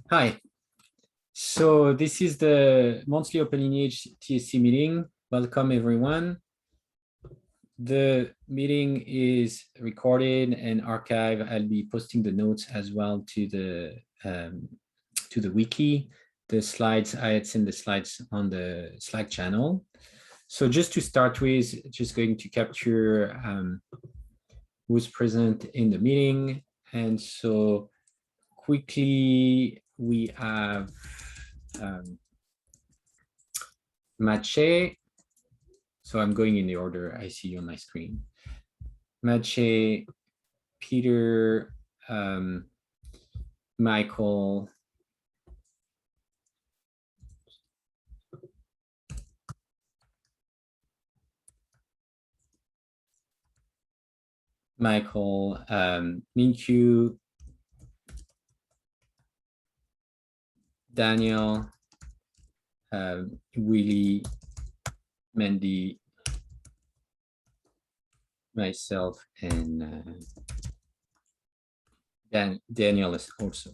Hi. So this is the monthly OpenLineage TSC meeting. Welcome, everyone. The meeting is recorded and archived. I'll be posting the notes as well to the wiki. The slides, I had sent the slides on the Slack channel. So just to start with, just going to capture who's present in the meeting. And so quickly, we have Mache. So I'm going in the order I see on my screen. Mache, Peter, Michael, Minkyu, Daniel, Willie, Mandy, myself, and Daniel is also.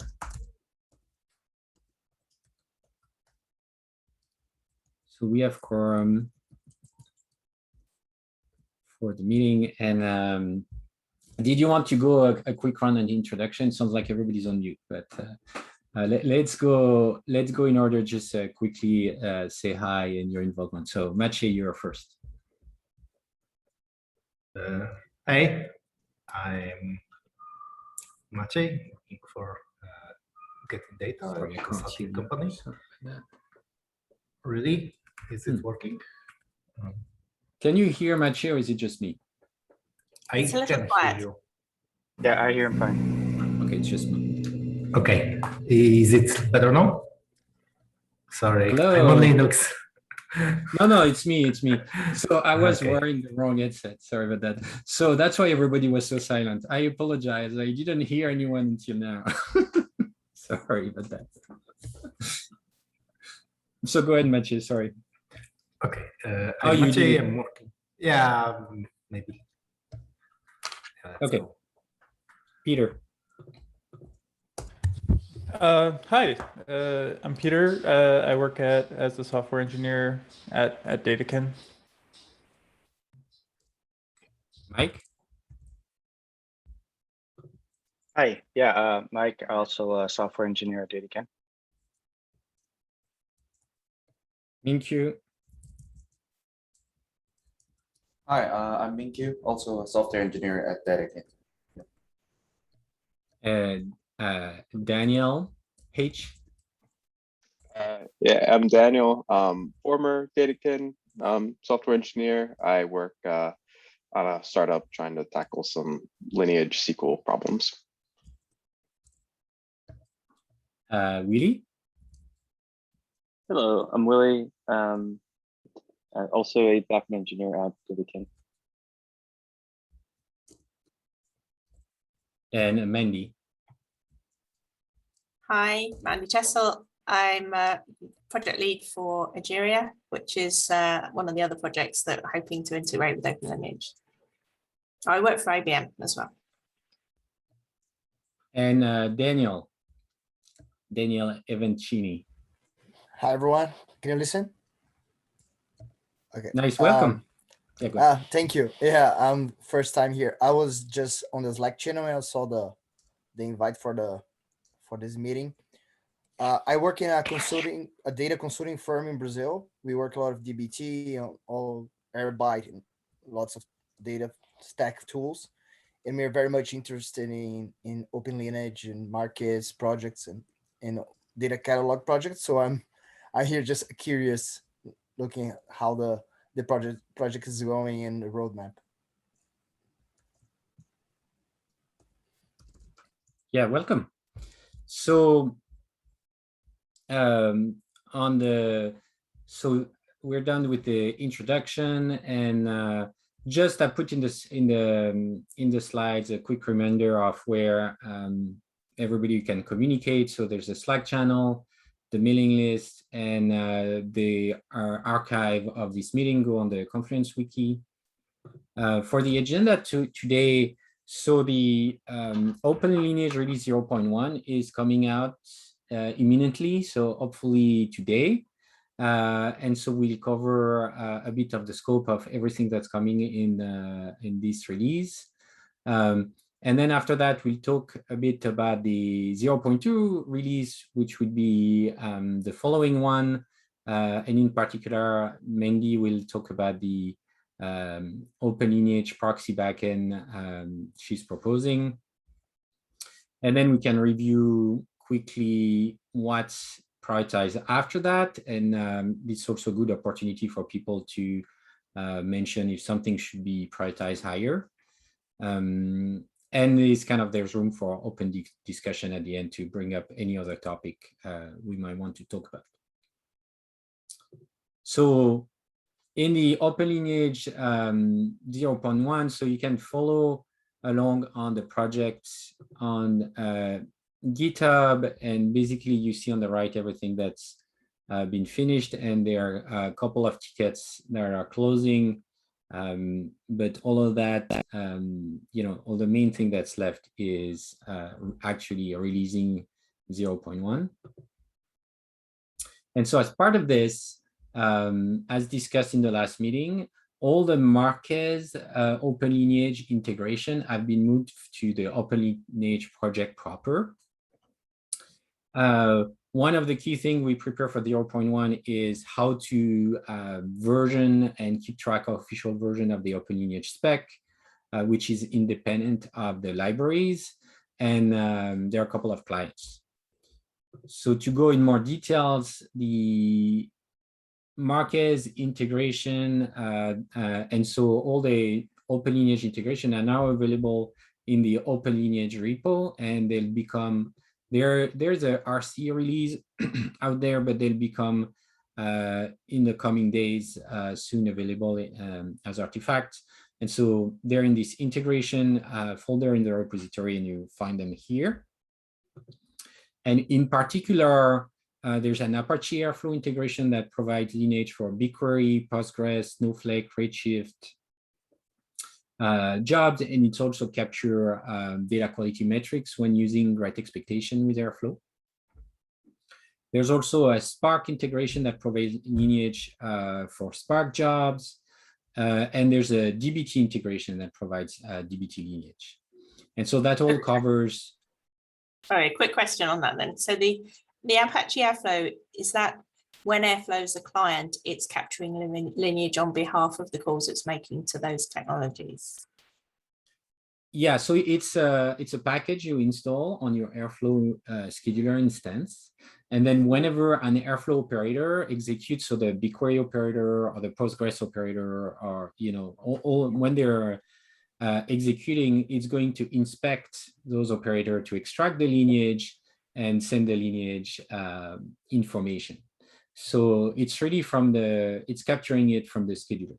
So we have quorum for the meeting. And did you want to go a quick run on the introduction? Sounds like everybody's on mute, but let's go in order. Just quickly say hi and your involvement. So Mache, you're first. Hi, I'm Maciej, looking for getting data for a consulting company. Really? Is it working? Can you hear Maciej, or is it just me? I can hear you. Yeah, I hear him fine. Okay, it's just me. Okay, is it better now? Sorry, Hello. I'm on Linux. No, it's me. So I was wearing the wrong headset. Sorry about that. So that's why everybody was so silent. I apologize. I didn't hear anyone until now. Sorry about that. So go ahead, Maciej. Sorry. Okay. I'm Maciej, I'm working. Yeah, maybe. Okay. Cool. Peter. Hi, I'm Peter. I work as a software engineer at Datakin. Mike. Hi, yeah, Mike, also a software engineer at Datakin. Minkyu. Hi, I'm Minkyu, also a software engineer at Datakin. And Daniel H. Yeah, I'm Daniel, former Datakin software engineer. I work on a startup trying to tackle some lineage SQL problems. Willie. Hello, I'm Willie, also a backend engineer at Datakin. And Mandy. Hi, Mandy Chessel. I'm a project lead for Ageria, which is one of the other projects that we're hoping to integrate with OpenLineage. I work for IBM as well. And Daniel Evancini. Hi, everyone. Can you listen? Okay. Nice, welcome. Thank you. Yeah, I'm first time here. I was just on the Slack channel and I saw the invite for this meeting. I work in a data consulting firm in Brazil. We work a lot of DBT, all Airbyte, and lots of data stack tools. And we're very much interested in OpenLineage and markets projects and data catalog projects. So I'm here just curious, looking at how the project is going and the roadmap. Yeah, welcome. So so we're done with the introduction, and just I put in the slides a quick reminder of where everybody can communicate. So there's a Slack channel, the mailing list, and the archive of this meeting go on the Confluence wiki. For the agenda today, so the OpenLineage release 0.1 is coming out imminently, so hopefully today. And so we'll cover a bit of the scope of everything that's coming in this release. And then after that, we'll talk a bit about the 0.2 release, which would be the following one. And in particular, Mandy will talk about the OpenLineage proxy backend she's proposing. And then we can review quickly what's prioritized after that. And it's also a good opportunity for people to mention if something should be prioritized higher. And it's kind of, there's room for open discussion at the end to bring up any other topic we might want to talk about. So in the OpenLineage 0.1, so you can follow along on the projects on GitHub, and basically you see on the right everything that's been finished, and there are a couple of tickets that are closing. But all of that, all the main thing that's left is actually releasing 0.1. And so as part of this, as discussed in the last meeting, all the Marquez OpenLineage integration have been moved to the OpenLineage project proper. One of the key things we prepare for the 0.1 is how to version and keep track of official version of the OpenLineage spec, which is independent of the libraries. And there are a couple of clients. So to go in more details, the Marquez integration, and so all the OpenLineage integration are now available in the OpenLineage repo, and they'll become, there's a RC release out there, but they'll become in the coming days soon available as artifacts. And so they're in this integration folder in the repository, and you find them here. And in particular, there's an Apache Airflow integration that provides lineage for BigQuery, Postgres, Snowflake, Redshift jobs, and it's also capture data quality metrics when using Great Expectation with Airflow. There's also a Spark integration that provides lineage for Spark jobs, and there's a DBT integration that provides DBT lineage. And so that all covers. All right, quick question on that then. So the Apache Airflow, is that when Airflow is a client, it's capturing lineage on behalf of the calls it's making to those technologies? Yeah, so it's a package you install on your Airflow scheduler instance. And then whenever an Airflow operator executes, so the BigQuery operator or the Postgres operator, or, when they're executing, it's going to inspect those operators to extract the lineage and send the lineage information. So it's really it's capturing it from the scheduler.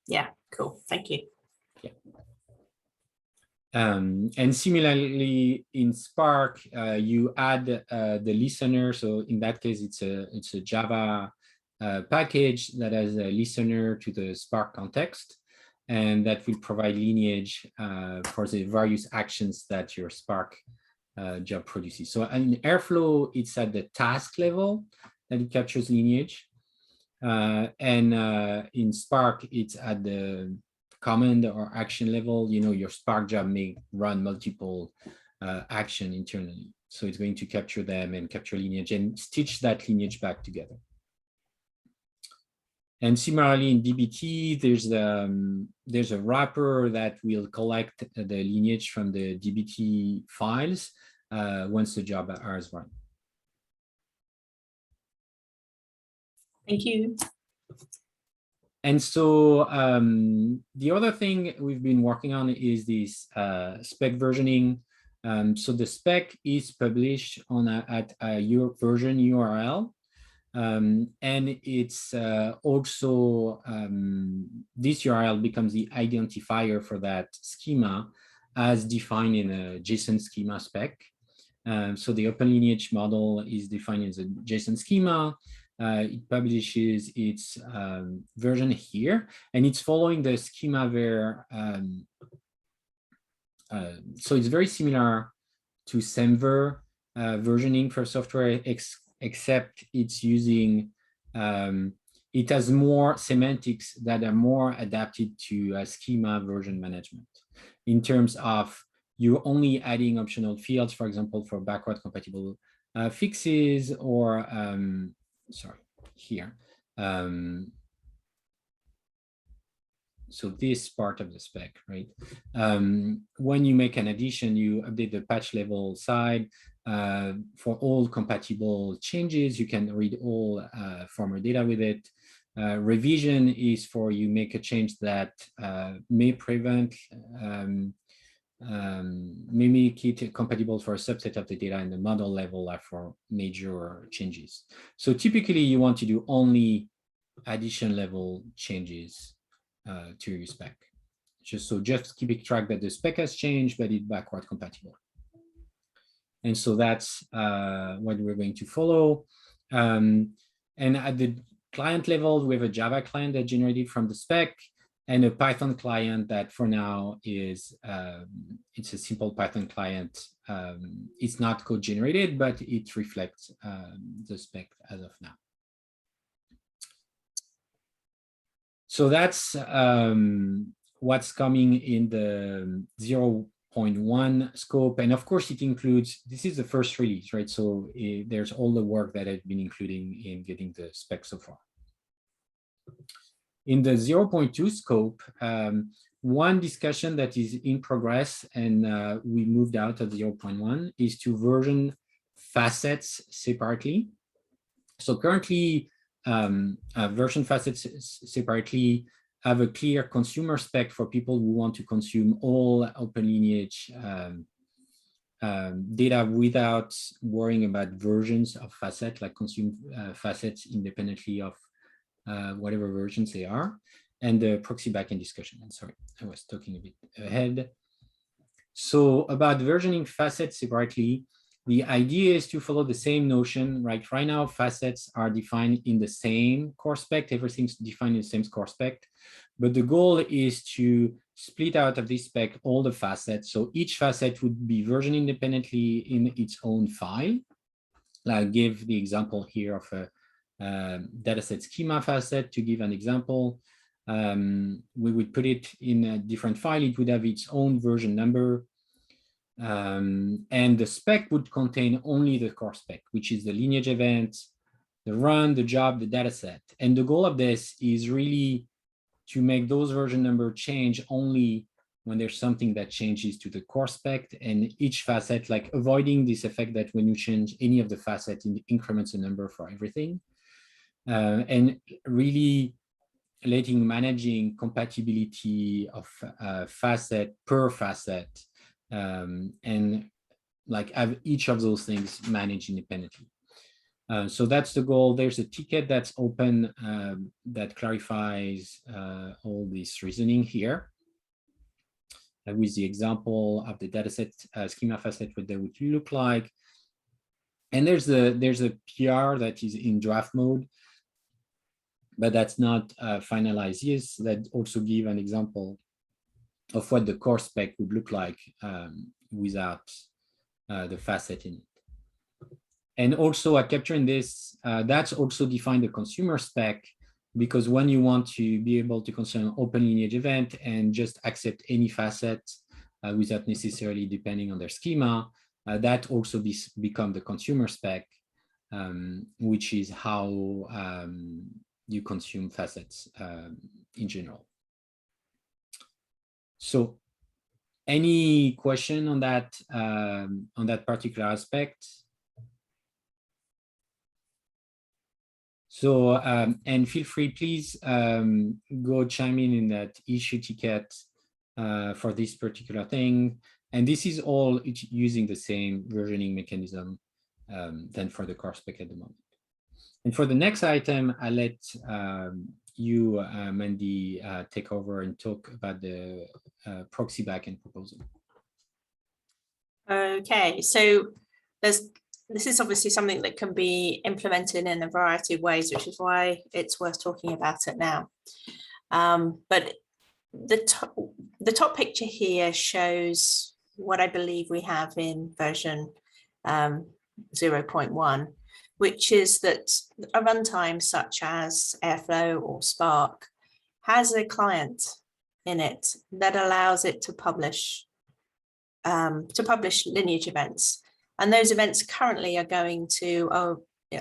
Yeah, cool. Thank you. Yeah. And similarly in Spark, you add the listener. So in that case, it's a Java package that has a listener to the Spark context, and that will provide lineage for the various actions that your Spark job produces. So in Airflow, it's at the task level that it captures lineage. And in Spark, it's at the command or action level. Your Spark job may run multiple action internally. So it's going to capture them and capture lineage and stitch that lineage back together. And similarly in DBT, there's a wrapper that will collect the lineage from the DBT files once the job is run. Thank you. And so the other thing we've been working on is this spec versioning. So the spec is published at a version URL. And it's also, this URL becomes the identifier for that schema as defined in a JSON schema spec. So the OpenLineage model is defined as a JSON schema. It publishes its version here, and it's following the schema where, so it's very similar to Semver versioning for software, except it's using, it has more semantics that are more adapted to schema version management in terms of you're only adding optional fields, for example, for backward compatible fixes or, sorry, here. So this part of the spec, right? When you make an addition, you update the patch level side. For all compatible changes, you can read all former data with it. Revision is for you make a change that may prevent, may make it compatible for a subset of the data in the model level or for major changes. So typically you want to do only addition level changes to your spec. Just keeping track that the spec has changed, but it's backward compatible. And so that's what we're going to follow. And at the client level, we have a Java client that generated from the spec and a Python client that for now is, it's a simple Python client. It's not code generated, but it reflects the spec as of now. So that's what's coming in the 0.1 scope. And of course, it includes, this is the first release, right? So there's all the work that I've been including in getting the spec so far. In the 0.2 scope, one discussion that is in progress and we moved out of 0.1 is to version facets separately. So currently, version facets separately have a clear consumer spec for people who want to consume all OpenLineage data without worrying about versions of facet, like consume facets independently of whatever versions they are, and the proxy backend discussion. And sorry, I was talking a bit ahead. So about versioning facets separately, the idea is to follow the same notion, right? Right now, facets are defined in the same core spec. Everything's defined in the same core spec. But the goal is to split out of this spec all the facets. So each facet would be versioned independently in its own file. I'll give the example here of a dataset schema facet to give an example. We would put it in a different file. It would have its own version number. And the spec would contain only the core spec, which is the lineage event, the run, the job, the dataset. And the goal of this is really to make those version number change only when there's something that changes to the core spec, and each facet, like avoiding this effect that when you change any of the facet, it increments a number for everything. And really managing compatibility of facet per facet, and like have each of those things managed independently. So that's the goal. There's a ticket that's open that clarifies all this reasoning here with the example of the dataset schema facet, what they would look like. And there's a PR that is in draft mode, but that's not finalized yet. That also give an example of what the core spec would look like without the facet in it. And also capturing this, that's also defined the consumer spec, because when you want to be able to consume OpenLineage event and just accept any facet without necessarily depending on their schema, that also become the consumer spec, which is how you consume facets in general. So any question on that particular aspect? So, and feel free, please go chime in that issue ticket for this particular thing. And this is all using the same versioning mechanism than for the core spec at the moment. And for the next item, I'll let you, Mandy, take over and talk about the proxy backend proposal. Okay, so this is obviously something that can be implemented in a variety of ways, which is why it's worth talking about it now. But the top picture here shows what I believe we have in version 0.1, which is that a runtime such as Airflow or Spark has a client in it that allows it to publish lineage events. And those events currently are going to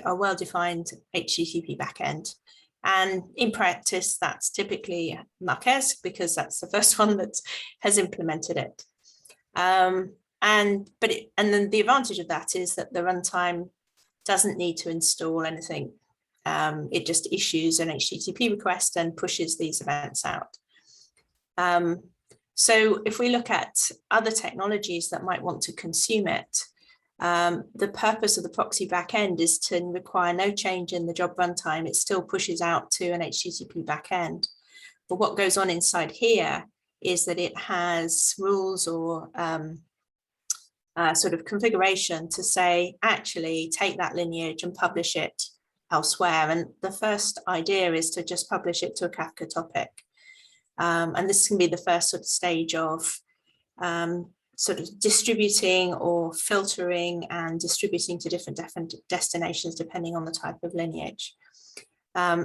a well-defined HTTP backend. And in practice, that's typically Marquez, because that's the first one that has implemented it. And then the advantage of that is that the runtime doesn't need to install anything. It just issues an HTTP request and pushes these events out. So if we look at other technologies that might want to consume it, the purpose of the proxy backend is to require no change in the job runtime. It still pushes out to an HTTP backend. But what goes on inside here is that it has rules or sort of configuration to say, actually take that lineage and publish it elsewhere. And the first idea is to just publish it to a Kafka topic. And this can be the first sort of stage of sort of distributing or filtering and distributing to different destinations depending on the type of lineage.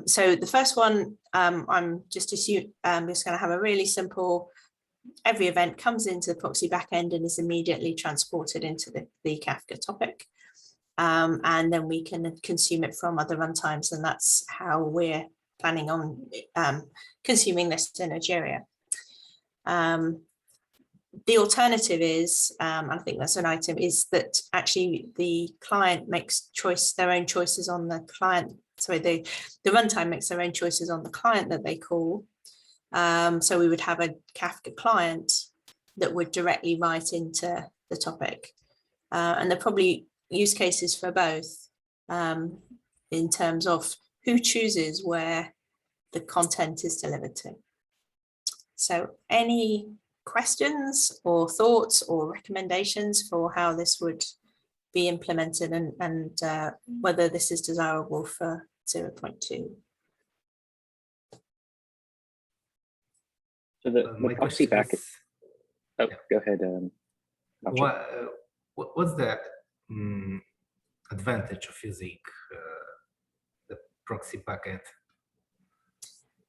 So the first one, I'm just going to have a really simple, every event comes into the proxy backend and is immediately transported into the Kafka topic. And then we can consume it from other runtimes, and that's how we're planning on consuming this in Nigeria. The alternative is, I think that's an item, is that actually the client makes their own choices on the client. Sorry, the runtime makes their own choices on the client that they call. So we would have a Kafka client that would directly write into the topic. And there are probably use cases for both in terms of who chooses where the content is delivered to. So any questions or thoughts or recommendations for how this would be implemented and whether this is desirable for 0.2? So the My proxy question back. is, Oh, yeah. go ahead. what's the advantage of using the proxy backend?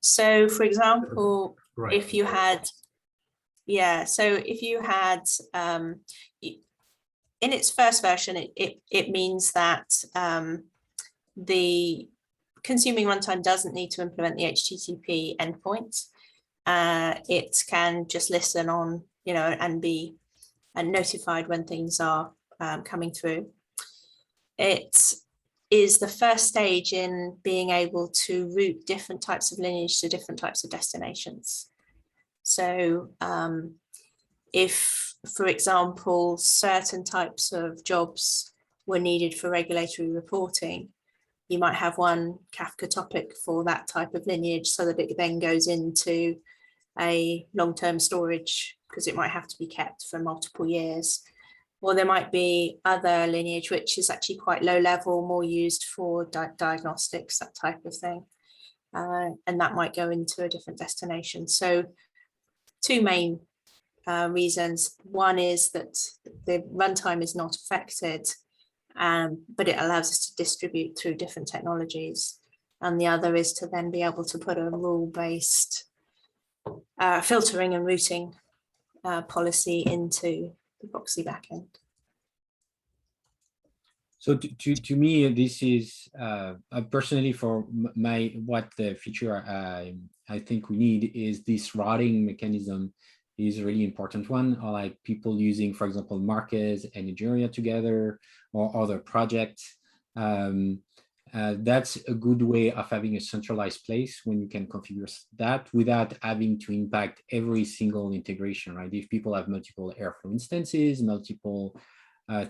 So for example, Right. if you had, so if you had, in its first version, it means that the consuming runtime doesn't need to implement the HTTP endpoint. It can just listen on, and be notified when things are coming through. It is the first stage in being able to route different types of lineage to different types of destinations. So if, for example, certain types of jobs were needed for regulatory reporting, you might have one Kafka topic for that type of lineage so that it then goes into a long-term storage because it might have to be kept for multiple years. Or there might be other lineage which is actually quite low level, more used for diagnostics, that type of thing. And that might go into a different destination. So two main reasons. One is that the runtime is not affected, but it allows us to distribute through different technologies. And the other is to then be able to put a rule-based filtering and routing policy into the proxy backend. So to me, this is personally for what the feature I think we need is this routing mechanism is a really important one, or like people using, for example, Marquez and Nigeria together or other projects. That's a good way of having a centralized place when you can configure that without having to impact every single integration, right? If people have multiple Airflow instances, multiple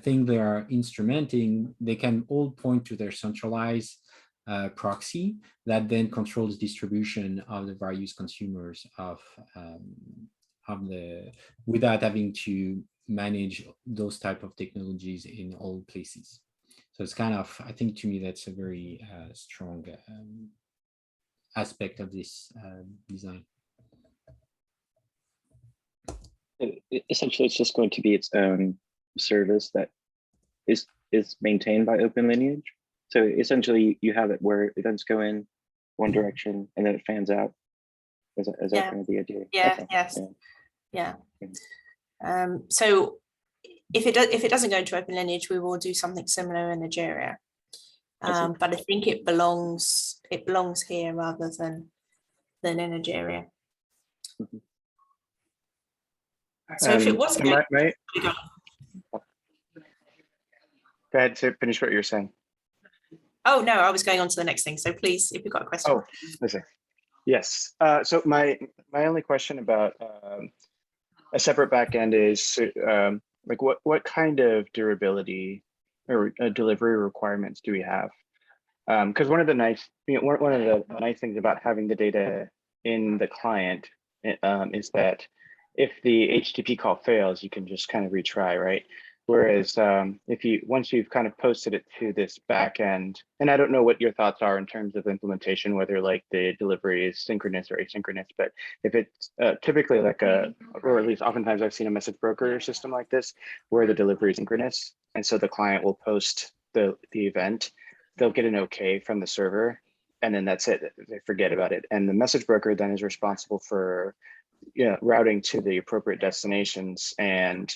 things they are instrumenting, they can all point to their centralized proxy that then controls distribution of the various consumers of without having to manage those type of technologies in all places. So it's kind of, I think to me, that's a very strong aspect of this design. Essentially, it's just going to be its own service that is is maintained by OpenLineage. So essentially you have it where events go in one direction and then it fans out. Is that Yeah. kind of the idea? Yeah, Okay. yes. Yeah. So if it doesn't go into OpenLineage, we will do something similar in Nigeria. But I think it belongs here rather than in Nigeria. So if it was so going, go ahead to finish what you're saying. oh no, I was going on to the next thing. So please, if you've got a question. Oh, listen. Yes. So my only question about a separate backend is like what kind of durability or delivery requirements do we have? Because one of the nice things about having the data in the client is that if the HTTP call fails, you can just kind of retry, right? Whereas once you've kind of posted it to this backend, and I don't know what your thoughts are in terms of implementation, whether like the delivery is synchronous or asynchronous, but if it's typically like or at least oftentimes I've seen a message broker system like this, where the delivery is synchronous. And so the client will post the event, they'll get an okay from the server, and then that's it, they forget about it. And the message broker then is responsible for routing to the appropriate destinations. And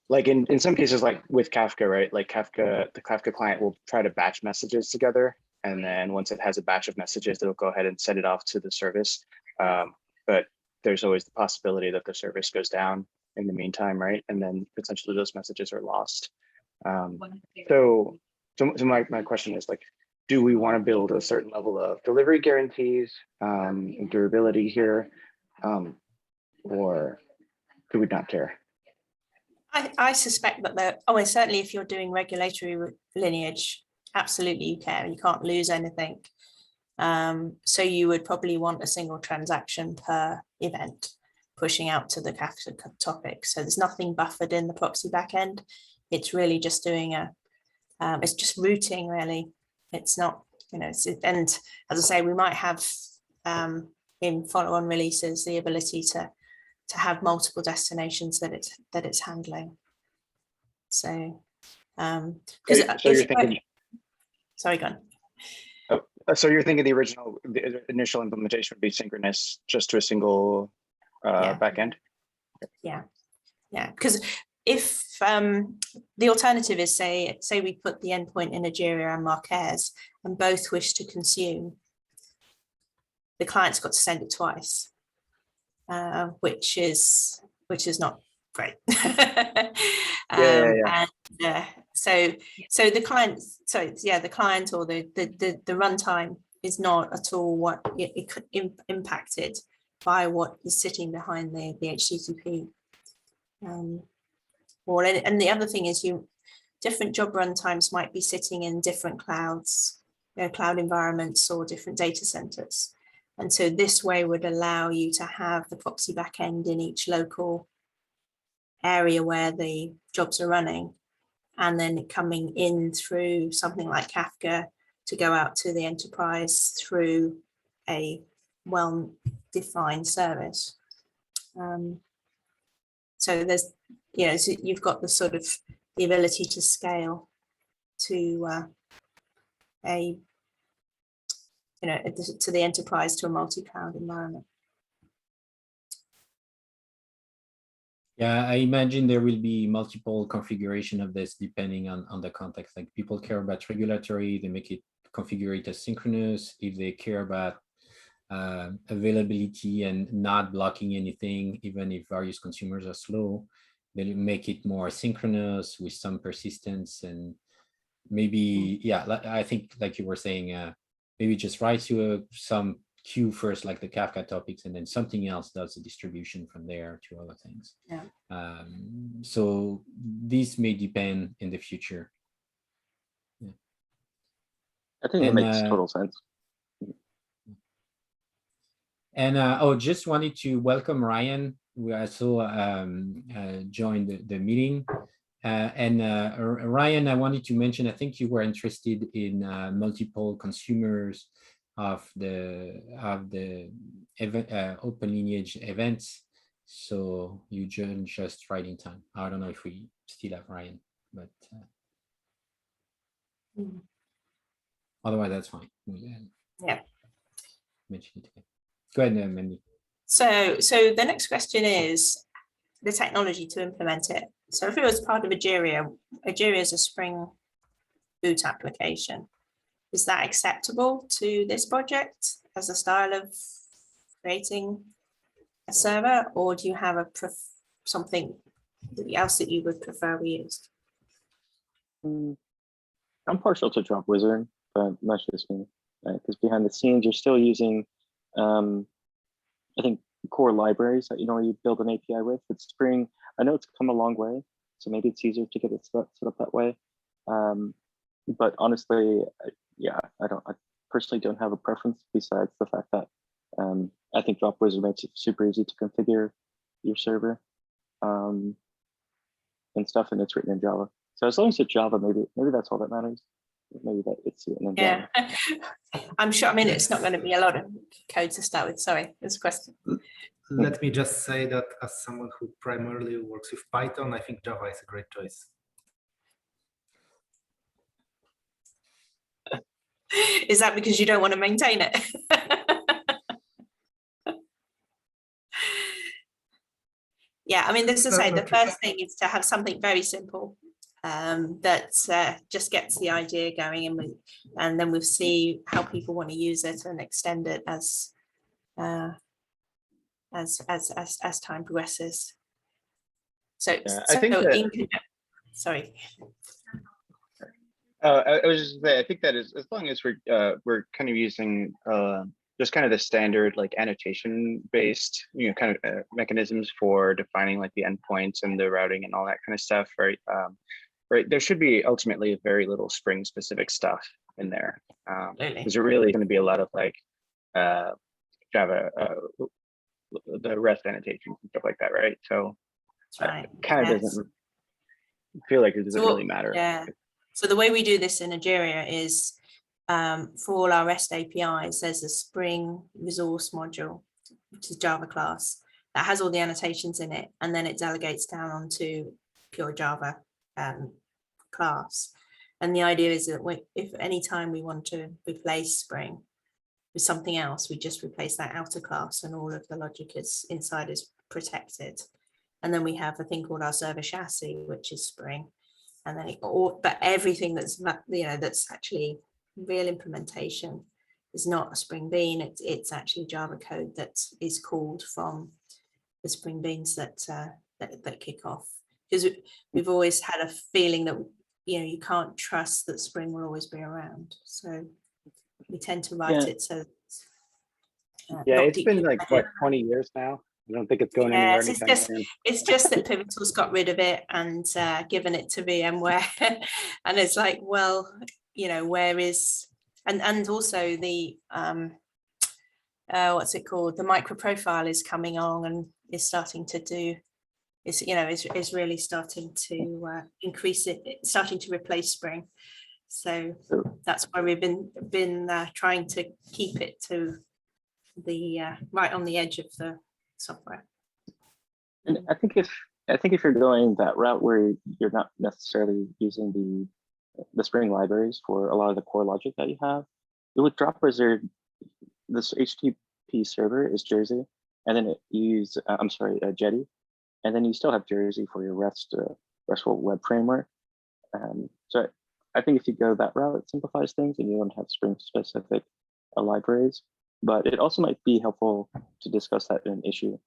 like in some cases, like with Kafka, right? Like the Kafka client will try to batch messages together. And then once it has a batch of messages, it'll go ahead and send it off to the service. But there's always the possibility that the service goes down in the meantime, right? And then potentially those messages are lost. So my question is like, do we want to build a certain level of delivery guarantees and durability here? Or do we not care? I suspect that certainly if you're doing regulatory lineage, absolutely you care. You can't lose anything. So you would probably want a single transaction per event pushing out to the Kafka topic. So there's nothing buffered in the proxy backend. It's really just doing it's just routing really. It's not, and as I say, we might have in follow-on releases the ability to have multiple destinations that it's handling. So sorry, go on. So you're thinking the initial implementation would be synchronous just to a single backend? Yeah, because if the alternative is say we put the endpoint in Nigeria and Marquez and both wish to consume, the client's got to send it twice. Which is not great. And so the client, the client or the runtime is not at all what it could impacted by what is sitting behind the HTTP. And the other thing is different job runtimes might be sitting in different clouds, cloud environments or different data centers. And so this way would allow you to have the proxy backend in each local area where the jobs are running, and then coming in through something like Kafka to go out to the enterprise through a well-defined service. So there's, so you've got the sort of the ability to scale to to the enterprise, to a multi-cloud environment. Yeah, I imagine there will be multiple configuration of this depending on the context. Like people care about regulatory, they make it configure it as synchronous. If they care about availability and not blocking anything, even if various consumers are slow, they make it more synchronous with some persistence. And maybe, I think like you were saying, maybe just write to some queue first, like the Kafka topics, and then something else does the distribution from there to other things. Yeah. So this may depend in the future. Yeah. I think that makes total sense. And just wanted to welcome Ryan, who also joined the meeting. Ryan, I wanted to mention, I think you were interested in multiple consumers of the event, OpenLineage events. So you joined just right in time. I don't know if we still have Ryan, but Otherwise, that's fine. Yeah. Mention it again. Go ahead, Mandy. So the next question is the technology to implement it. So if it was part of Ageria is a Spring Boot application. Is that acceptable to this project as a style of creating a server, or do you have something else that you would prefer we used? I'm partial to Drop Wizard, but that's just me. Because behind the scenes, you're still using, I think, core libraries that you build an API with. With Spring, I know it's come a long way, so maybe it's easier to get it set up that way. But honestly, yeah, I personally don't have a preference besides the fact that I think Drop Wizard makes it super easy to configure your server and stuff, and it's written in Java. So as long as it's Java, maybe that's all that matters. Maybe that it's written in Java. I'm sure. I mean, it's not going to be a lot of code to start with. Sorry, there's a question. Let me just say that as someone who primarily works with Python, I think Java is a great choice. Is that because you don't want to maintain it? Yeah, I mean, this is the first thing is to have something very simple that just gets the idea going, and then we'll see how people want to use it and extend it as time progresses. So, yeah, I think sorry. I was just saying, I think that is, as long as we're kind of using just kind of the standard like annotation based, kind of mechanisms for defining like the endpoints and the routing and all that kind of stuff, right? Right. There should be ultimately very little Spring specific stuff in there. There's really going to be a lot of like Java, the REST annotations and stuff like that, right? So right. It kind of doesn't feel like it doesn't really matter. Yeah. So the way we do this in Ageria is for all our REST APIs, there's a Spring resource module, which is Java class, that has all the annotations in it, and then it delegates down onto pure Java class. And the idea is that if any time we want to replace Spring with something else, we just replace that outer class, and all of the logic inside is protected. And then we have a thing called our server chassis, which is Spring. And then but everything that's that's actually real implementation is not a Spring Bean. It's actually Java code that is called from the Spring Beans that kick off. Because we've always had a feeling that you can't trust that Spring will always be around. So we tend to write it so. Yeah, it's been like what, 20 years now. I don't think it's going anywhere anytime soon. It's just that Pivotal's got rid of it and given it to VMware, and it's like, well, where is and also the what's it called? The micro profile is coming on and is starting to do. Is really starting to increase it. It's starting to replace Spring. So that's why we've been trying to keep it to the right on the edge of the software. And I think if you're going that route where you're not necessarily using the Spring libraries for a lot of the core logic that you have, with Drop Wizard, this HTTP server is Jersey, and then you use Jetty, and then you still have Jersey for your RESTful web framework. So I think if you go that route, it simplifies things, and you don't have Spring specific libraries. But it also might be helpful to discuss that in an issue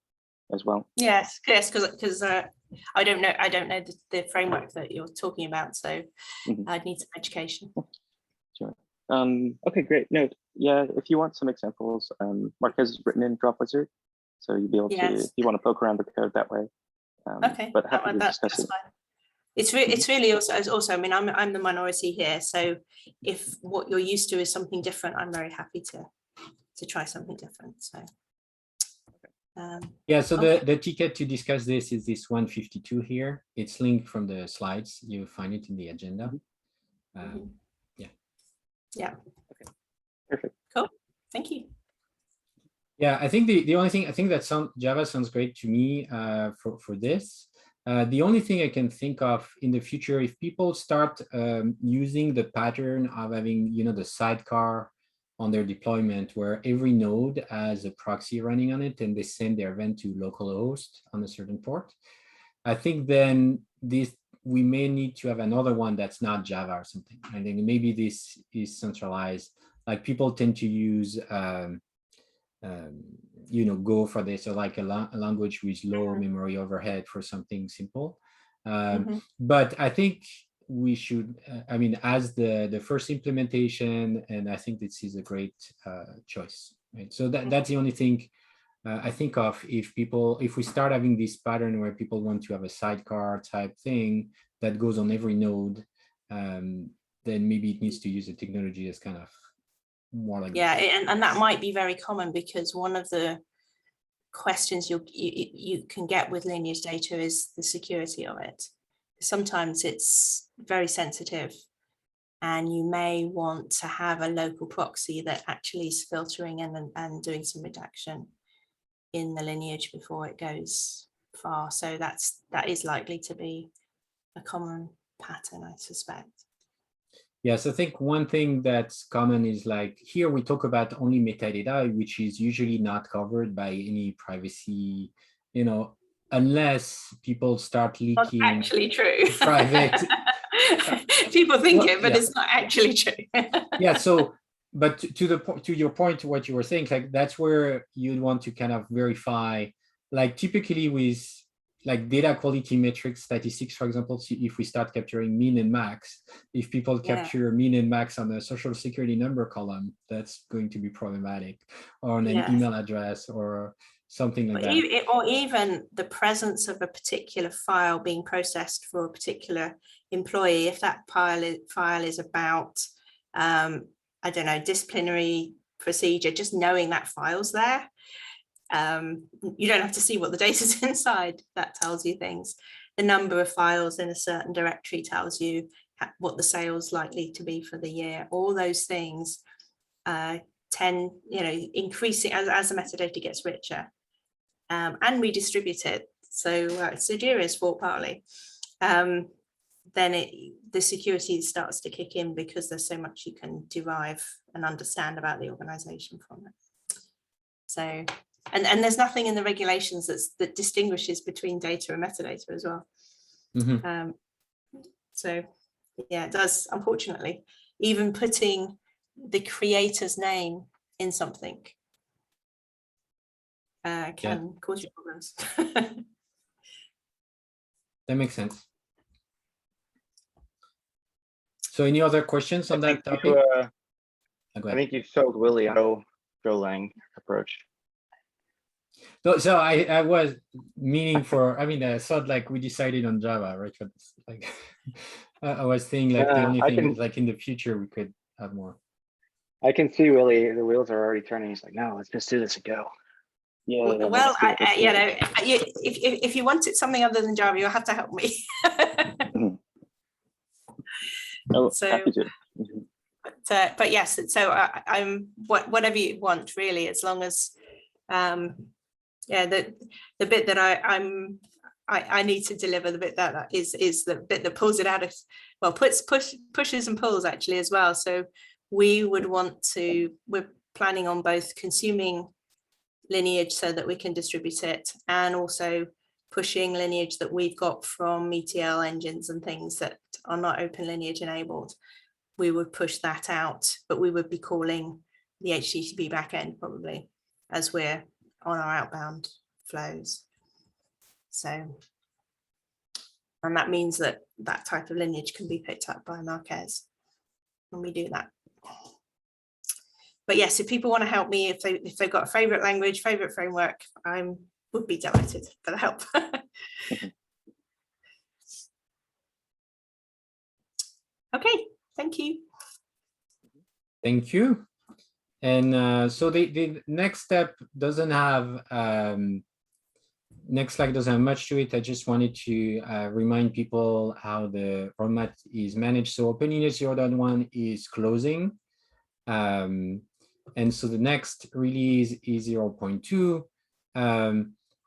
as well. Yes, because I don't know the framework that you're talking about, so I'd need some education. Sure. Okay, great. No, yeah, if you want some examples, Marquez is written in Drop Wizard, so you'll be able to, if you want to poke around the code that way. Okay, but happy to discuss that's it. fine. It's really also. I mean, I'm the minority here, so if what you're used to is something different, I'm very happy to try something different. So yeah, so the ticket to discuss this is this 152 here. It's linked from the slides. You find it in the agenda. Yeah. Okay. Perfect. Cool. Thank you. Yeah, I think the only thing, I think that Java sounds great to me for this. The only thing I can think of in the future, if people start using the pattern of having, the sidecar on their deployment, where every node has a proxy running on it and they send their event to localhost on a certain port, I think then we may need to have another one that's not Java or something. I think maybe this is centralized. Like people tend to use Go for this, or like a language with low memory overhead for something simple. But I think we should, as the first implementation, and I think this is a great choice, right? So that's the only thing I think of. If we start having this pattern where people want to have a sidecar type thing that goes on every node, then maybe it needs to use a technology that's kind of more like and that might be very common, because one of the questions you can get with lineage data is the security of it. Sometimes it's very sensitive, and you may want to have a local proxy that actually is filtering and doing some redaction in the lineage before it goes far. So that is likely to be a common pattern, I suspect. Yes, I think one thing that's common is, like, here we talk about only metadata, which is usually not covered by any privacy, unless people start leaking. Not actually true. Private. People think it, but it's not actually true. Yeah. So, but to your point, what you were saying, like, that's where you'd want to kind of verify, like typically with like data quality metrics, statistics, for example, if we start capturing mean and max, if people capture mean and max on a social security number column, that's going to be problematic, or on an email address or something like that. Or even the presence of a particular file being processed for a particular employee. If that file is about, I don't know, disciplinary procedure, just knowing that file's there. You don't have to see what the data's inside. That tells you things. The number of files in a certain directory tells you what the sales likely to be for the year. All those things tend, increasing as the metadata gets richer, and we distribute it. So it's Ageria's fault partly. Then the security starts to kick in, because there's so much you can derive and understand about the organization from it. So. And there's nothing in the regulations that distinguishes between data and metadata as well. So yeah, it does, unfortunately. Even putting the creator's name in something can cause you problems. That makes sense. So any other questions on that topic? I think you sold Willie on Golang approach. So I was meaning for, I thought like we decided on Java, right? But like I was thinking like the only thing is like in the future we could have more. I can see Willie, the wheels are already turning. He's like, no, let's just do this and go. Yeah. Well, if you wanted something other than Java, you'll have to help me. So, happy to. But yes, so I'm whatever you want, really, as long as the bit that I need to deliver, the bit that is the bit that pulls it out of, well, pushes and pulls actually as well. So we're planning on both consuming lineage so that we can distribute it, and also pushing lineage that we've got from ETL engines and things that are not OpenLineage enabled. We would push that out, but we would be calling the HTTP backend probably as we're on our outbound flows. So, and that means that type of lineage can be picked up by Marquez when we do that. But yes, if people want to help me, if they've got a favorite language, favorite framework, I would be delighted for the help. Okay, thank you. Thank you. And so the next step doesn't have, next slide doesn't have much to it. I just wanted to remind people how the roadmap is managed. So OpenLineage 0.1 is closing. And so the next release is 0.2.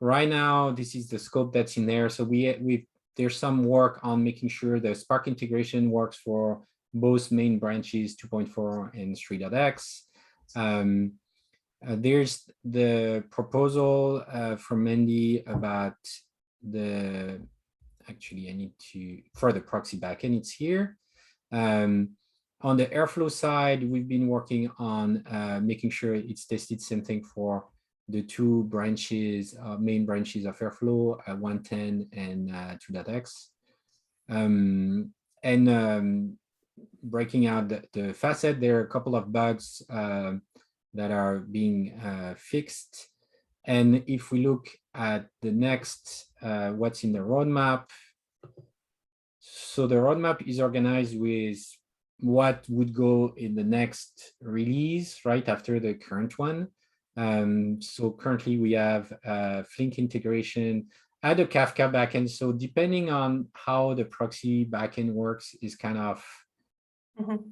Right now, this is the scope that's in there. So we've there's some work on making sure the Spark integration works for both main branches 2.4 and 3.x. There's the proposal from Mandy about the, actually I need to, for the proxy backend, it's here. On the Airflow side, we've been working on making sure it's tested, same thing for the two branches, main branches of Airflow, 110 and 2.x. Breaking out the facet, there are a couple of bugs that are being fixed. And if we look at the next, what's in the roadmap, so the roadmap is organized with what would go in the next release right after the current one. So currently we have Flink integration, add a Kafka backend. So depending on how the proxy backend works is kind of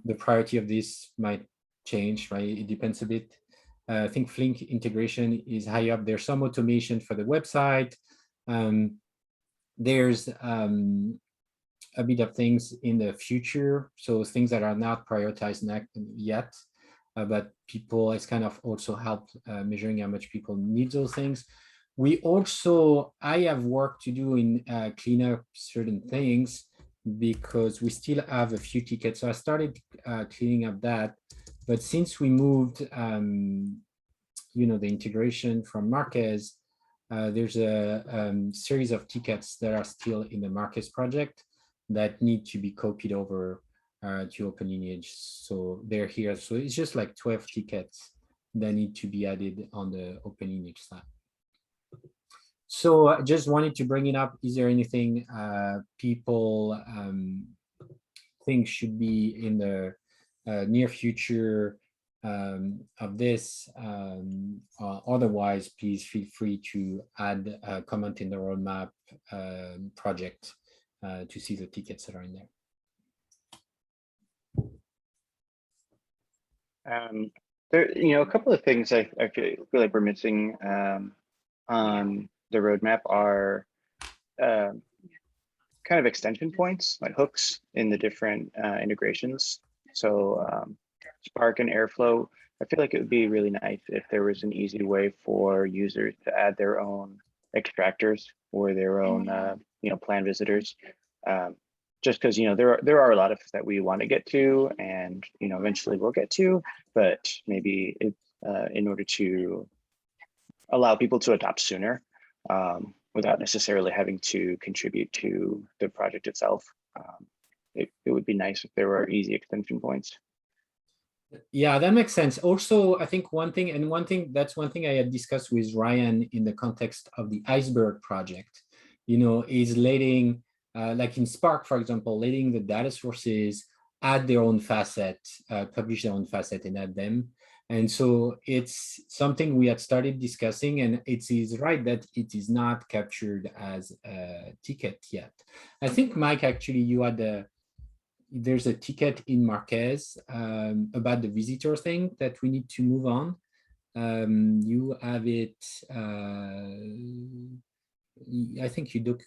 the priority of this might change, right? It depends a bit. I think Flink integration is high up. There's some automation for the website. There's a bit of things in the future. So things that are not prioritized yet, but people, it's kind of also helped measuring how much people need those things. We also, I have work to do in clean up certain things because we still have a few tickets. So I started cleaning up that, but since we moved, you know, the integration from Marquez, there's a series of tickets that are still in the Marquez project that need to be copied over to OpenLineage. So they're here. So it's just like 12 tickets that need to be added on the OpenLineage side. So I just wanted to bring it up. Is there anything people think should be in the near future of this? Otherwise, please feel free to add a comment in the roadmap project to see the tickets that are in there. There, you know, a couple of things I feel like we're missing on the roadmap are kind of extension points, like hooks in the different integrations. So Spark and Airflow, I feel like it would be really nice if there was an easy way for users to add their own extractors or their own, you know, plan visitors. Just because, you know, there are a lot of that we want to get to, and, you know, eventually we'll get to, but maybe it, in order to allow people to adopt sooner without necessarily having to contribute to the project itself, it would be nice if there were easy extension points. Yeah, that makes sense. Also, I think one thing I had discussed with Ryan in the context of the Iceberg project, you know, is letting, like in Spark, for example, letting the data sources add their own facet, publish their own facet and add them. And so it's something we had started discussing, and it is right that it is not captured as a ticket yet. I think, Mike, actually, you had there's a ticket in Marquez about the visitor thing that we need to move on. You have it, I think you do,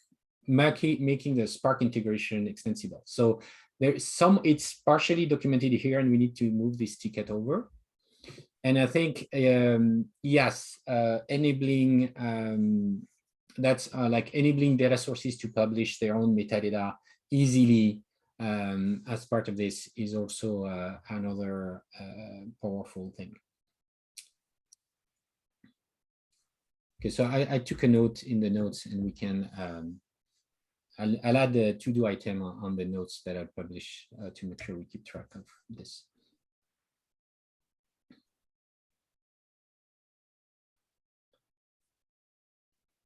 making the Spark integration extensible. So there's some, it's partially documented here, and we need to move this ticket over. And I think, yes, enabling, that's like enabling data sources to publish their own metadata easily as part of this is also another powerful thing. Okay, so I took a note in the notes, and we can, I'll add the to-do item on the notes that I publish to make sure we keep track of this.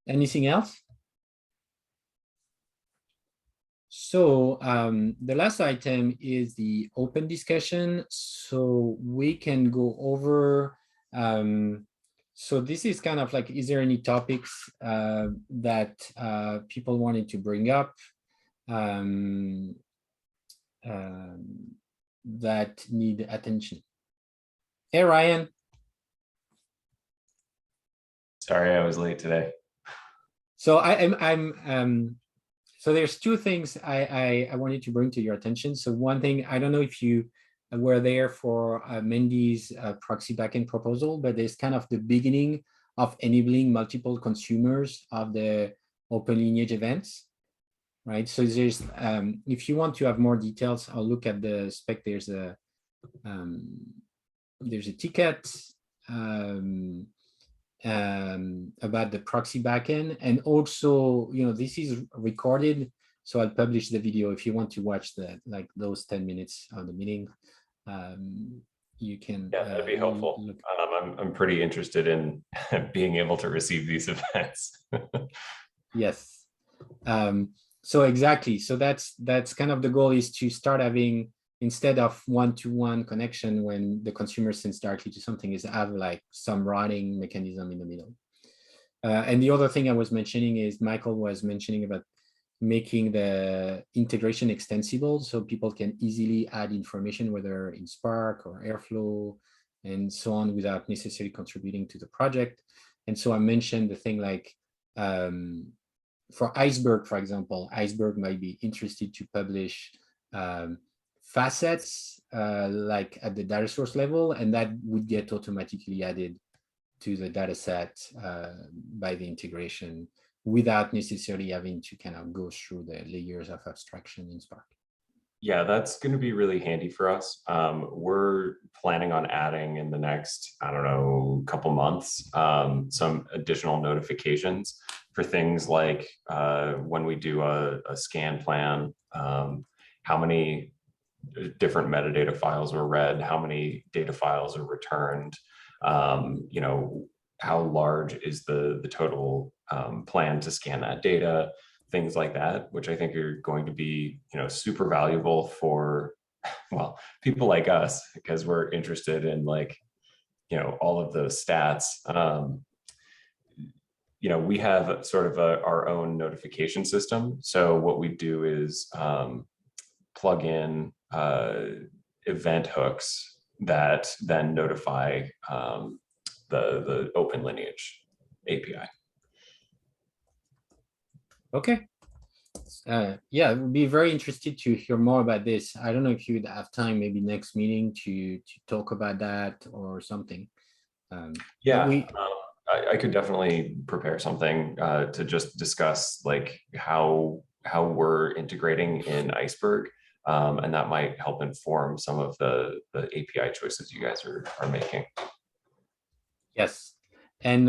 Anything else? So the last item is the open discussion. So we can go over, so this is kind of like, is there any topics that people wanted to bring up that need attention? Hey, Ryan. Sorry, I was late today. So So there's two things I wanted to bring to your attention. So one thing, I don't know if you were there for Mendy's proxy backend proposal, but there's kind of the beginning of enabling multiple consumers of the OpenLineage events, right? So there's, if you want to have more details, I'll look at the spec. There's a ticket about the proxy backend, and also, this is recorded, so I'll publish the video if you want to watch those 10 minutes of the meeting. You can. Yeah, that'd be helpful. I'm pretty interested in being able to receive these events. Yes. So exactly. So that's kind of the goal, is to start having, instead of one-to-one connection when the consumer sends directly to something, is have like some routing mechanism in the middle. And the other thing I was mentioning is Michael was mentioning about making the integration extensible, so people can easily add information, whether in Spark or Airflow and so on, without necessarily contributing to the project. And so I mentioned the thing like, for Iceberg, for example, Iceberg might be interested to publish facets like at the data source level, and that would get automatically added to the data set by the integration, without necessarily having to kind of go through the layers of abstraction in Spark. Yeah, that's going to be really handy for us. We're planning on adding in the next, I don't know, couple months, some additional notifications for things like when we do a scan plan, how many different metadata files were read, how many data files are returned, how large is the total plan to scan that data, things like that, which I think are going to be, super valuable for, well, people like us, because we're interested in all of those stats. We have sort of our own notification system. So what we do is plug in event hooks that then notify the OpenLineage API. Okay. Yeah, I would be very interested to hear more about this. I don't know if you'd have time, maybe next meeting, to talk about that or something. Yeah, I could definitely prepare something to just discuss how we're integrating in Iceberg, and that might help inform some of the API choices you guys are making. Yes. And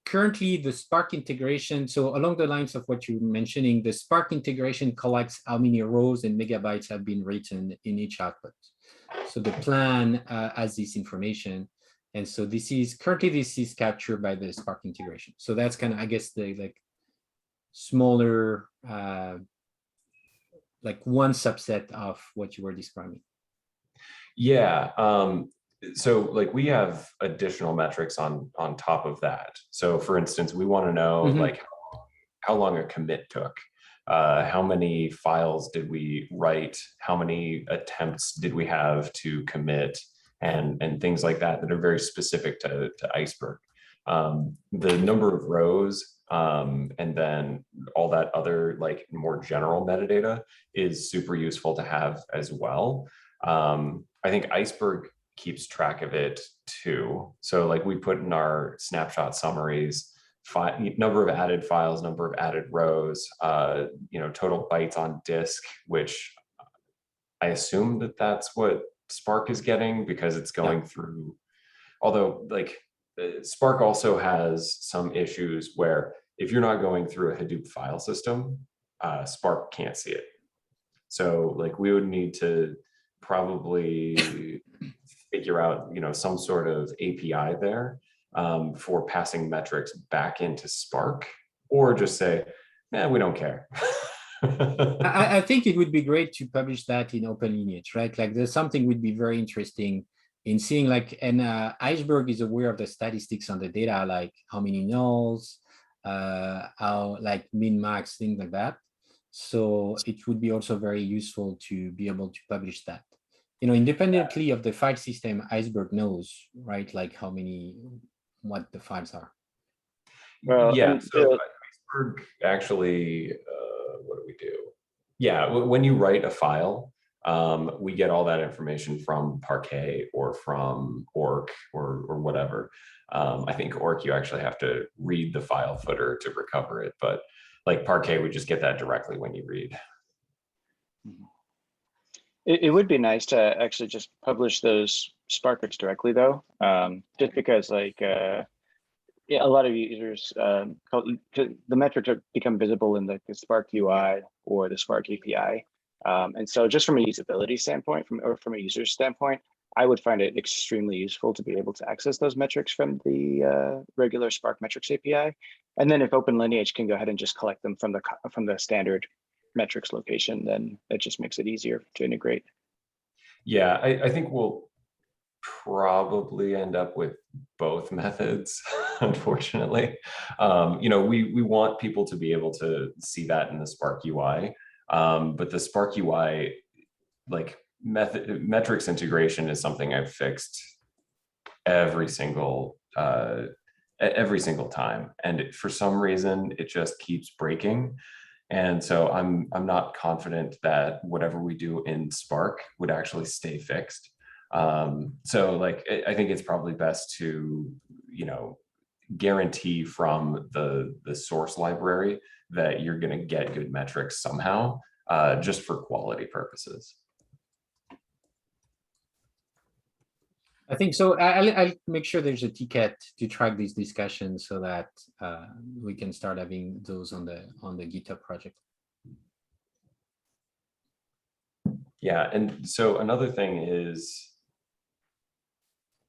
currently the Spark integration, so along the lines of what you're mentioning, the Spark integration collects how many rows and megabytes have been written in each output. So the plan has this information. And so this is captured by the Spark integration. So that's kind of, I guess, the smaller, one subset of what you were describing. Yeah. So we have additional metrics on top of that. So for instance, we want to know how long a commit took, how many files did we write, how many attempts did we have to commit, and things like that are very specific to Iceberg. The number of rows and then all that other more general metadata is super useful to have as well. I think Iceberg keeps track of it too. So we put in our snapshot summaries, number of added files, number of added rows, total bytes on disk, which I assume that's what Spark is getting, because it's going through, although Spark also has some issues where if you're not going through a Hadoop file system, Spark can't see it. So we would need to probably figure out, some sort of API there for passing metrics back into Spark, or just say, we don't care. I think it would be great to publish that in OpenLineage, right? There's something would be very interesting in seeing and Iceberg is aware of the statistics on the data, like how many nulls, how min max, things like that. So it would be also very useful to be able to publish that. Independently of the file system, Iceberg knows, right? What the files are. Well, yeah, so Iceberg actually what do we do? Yeah, when you write a file, we get all that information from Parquet or from Orc or whatever. I think Orc, you actually have to read the file footer to recover it, but like Parquet, we just get that directly when you read. It would be nice to actually just publish those Sparkers directly, though, just because like yeah, a lot of users the metrics are become visible in the Spark UI or the Spark API, and so just from a usability standpoint, from a user standpoint, I would find it extremely useful to be able to access those metrics from the regular Spark metrics API, and then if OpenLineage can go ahead and just collect them from the standard metrics location, then it just makes it easier to integrate. Yeah, I think we'll probably end up with both methods, unfortunately. You know, we want people to be able to see that in the Spark UI, but the Spark UI, like metrics integration is something I've fixed every single time, and for some reason it just keeps breaking. And so I'm not confident that whatever we do in Spark would actually stay fixed. So like, I think it's probably best to, you know, guarantee from the source library that you're going to get good metrics somehow, just for quality purposes. I think so. I'll make sure there's a ticket to track these discussions so that we can start having those on the GitHub project. Yeah, and so another thing is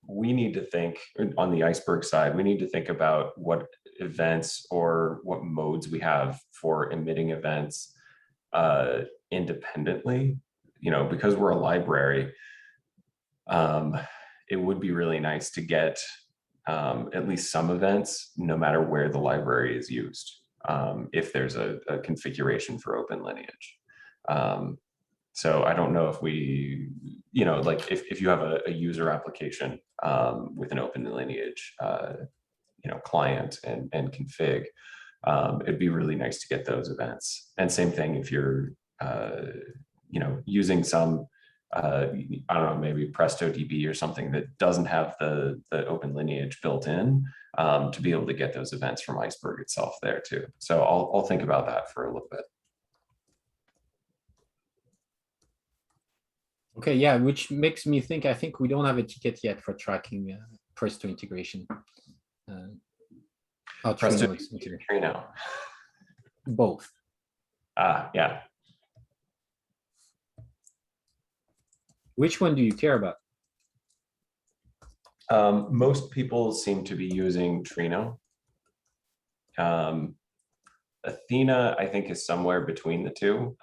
we need to think on the Iceberg side, we need to think about what events or what modes we have for emitting events independently, you know, because we're a library. It would be really nice to get at least some events, no matter where the library is used, if there's a configuration for OpenLineage. So I don't know if we, you know, like if you have a user application with an OpenLineage, you know, client and config, it'd be really nice to get those events. And same thing if you're, you know, using some, I don't know, maybe PrestoDB or something that doesn't have the OpenLineage built in, to be able to get those events from Iceberg itself there too. So I'll think about that for a little bit. Okay, yeah, which makes me think, I think we don't have a ticket yet for tracking Presto integration. Presto integration. Trino. Both. Yeah. Which one do you care about? Most people seem to be using Trino. Athena, I think, is somewhere between the two.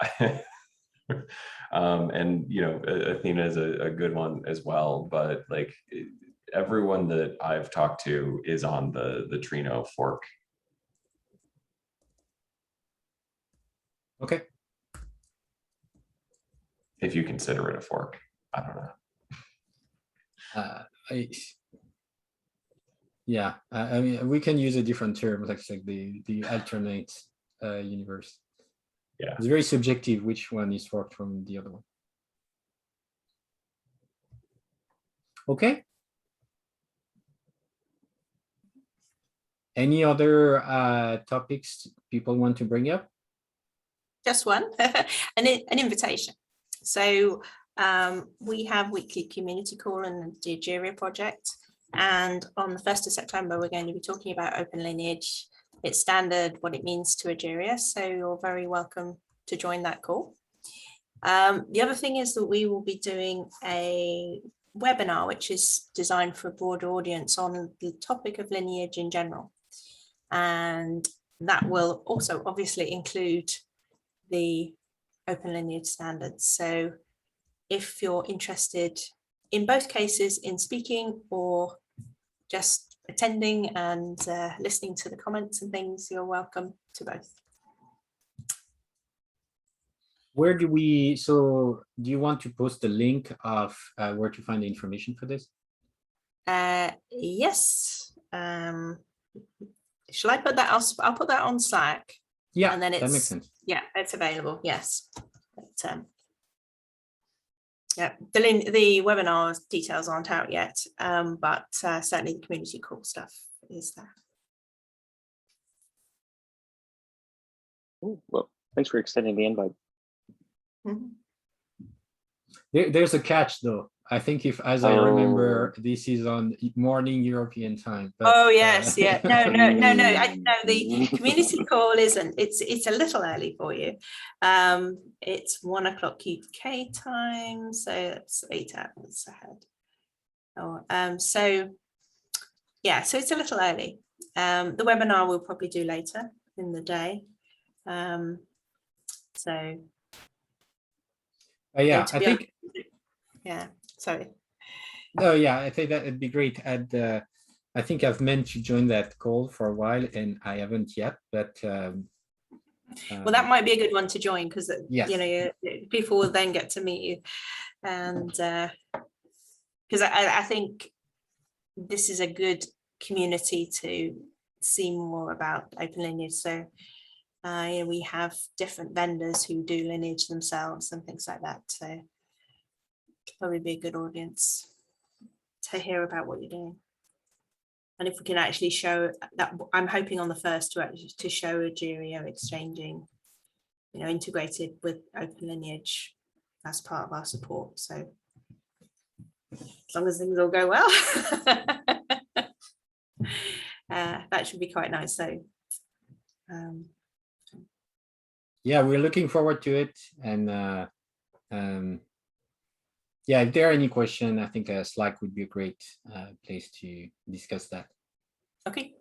And you know, Athena is a good one as well, but like everyone that I've talked to is on the Trino fork. Okay. If you consider it a fork, I don't know. Yeah, I mean, we can use a different term, like the alternate universe. Yeah, it's very subjective which one is forked from the other one. Okay. Any other topics people want to bring up? Just one, an invitation. So we have weekly community call in the Egeria project. And on the 1st of September, we're going to be talking about OpenLineage, its standard, what it means to Egeria. So you're very welcome to join that call. The other thing is that we will be doing a webinar, which is designed for a broader audience on the topic of lineage in general. And that will also obviously include the OpenLineage standards. So if you're interested in both cases in speaking or just attending and listening to the comments and things, you're welcome to both. Where do we, so do you want to post the link of where to find the information for this? Yes. Shall I put that? I'll put that on Slack. Yeah, and then that makes it's sense. yeah, it's available. Yes. But, yeah, the webinar details aren't out yet, but certainly the community call stuff is there. Ooh, well, thanks for extending the invite. Mhm. There's a catch though. I think if, as I remember, this is on morning European time. But, oh yes, yeah. No. The community call isn't. It's a little early for you. It's 1 o'clock UK time, so that's 8 hours ahead. Oh, so yeah, so it's a little early. The webinar we'll probably do later in the day. So yeah, I think. Yeah, sorry. No, yeah, I think that it'd be great. I think I've meant to join that call for a while, and I haven't yet. But well, that might be a good one to join because yes. you know people will then get to meet you, and because I think this is a good community to see more about OpenLineage. So we have different vendors who do lineage themselves and things like that. So probably be a good audience to hear about what you're doing. And if we can actually show that, I'm hoping on the first to show Egeria exchanging, you know, integrated with OpenLineage as part of our support. So as long as things all go well, that should be quite nice. So yeah, we're looking forward to it. And yeah, if there are any questions, I think Slack would be a great place to discuss that. Okay.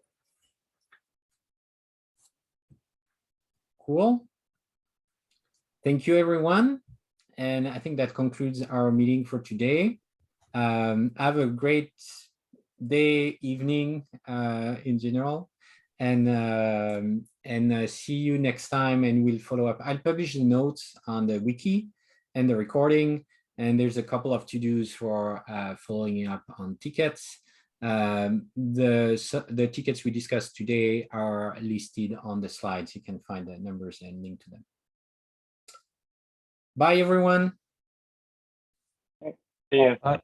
Cool. Thank you, everyone. And I think that concludes our meeting for today. Have a great day, evening in general. And see you next time, and we'll follow up. I'll publish the notes on the wiki and the recording. And there's a couple of to-dos for following up on tickets. The tickets we discussed today are listed on the slides. You can find the numbers and link to them. Bye, everyone. Yeah. Bye.